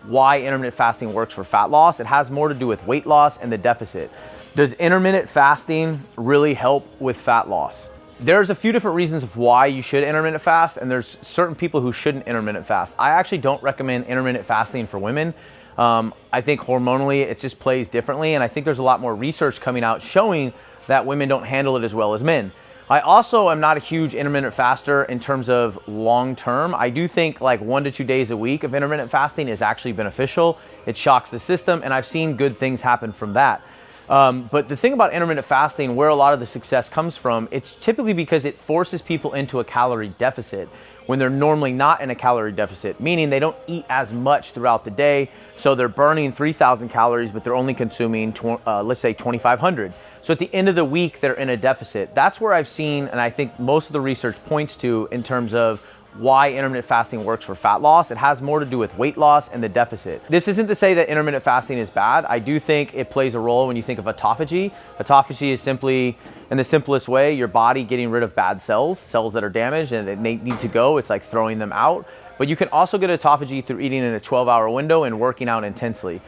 why intermittent fasting works for fat loss. It has more to do with weight loss and the deficit. Does intermittent fasting really help with fat loss? There's a few different reasons of why you should intermittent fast, and there's certain people who shouldn't intermittent fast. I actually don't recommend intermittent fasting for women. I think hormonally it just plays differently, and I think there's a lot more research coming out showing that women don't handle it as well as men. I also am not a huge intermittent faster in terms of long term. I do think like 1 to 2 days a week of intermittent fasting is actually beneficial. It shocks the system, and I've seen good things happen from that. But the thing about intermittent fasting, where a lot of the success comes from, it's typically because it forces people into a calorie deficit when they're normally not in a calorie deficit, meaning they don't eat as much throughout the day. So they're burning 3,000 calories, but they're only consuming, let's say 2,500. So at the end of the week, they're in a deficit. That's where I've seen, and I think most of the research points to in terms of why intermittent fasting works for fat loss. It has more to do with weight loss and the deficit. This isn't to say that intermittent fasting is bad. I do think it plays a role when you think of autophagy. Autophagy is simply, in the simplest way, your body getting rid of bad cells, cells that are damaged and they need to go. It's like throwing them out. But you can also get autophagy through eating in a 12-hour window and working out intensely.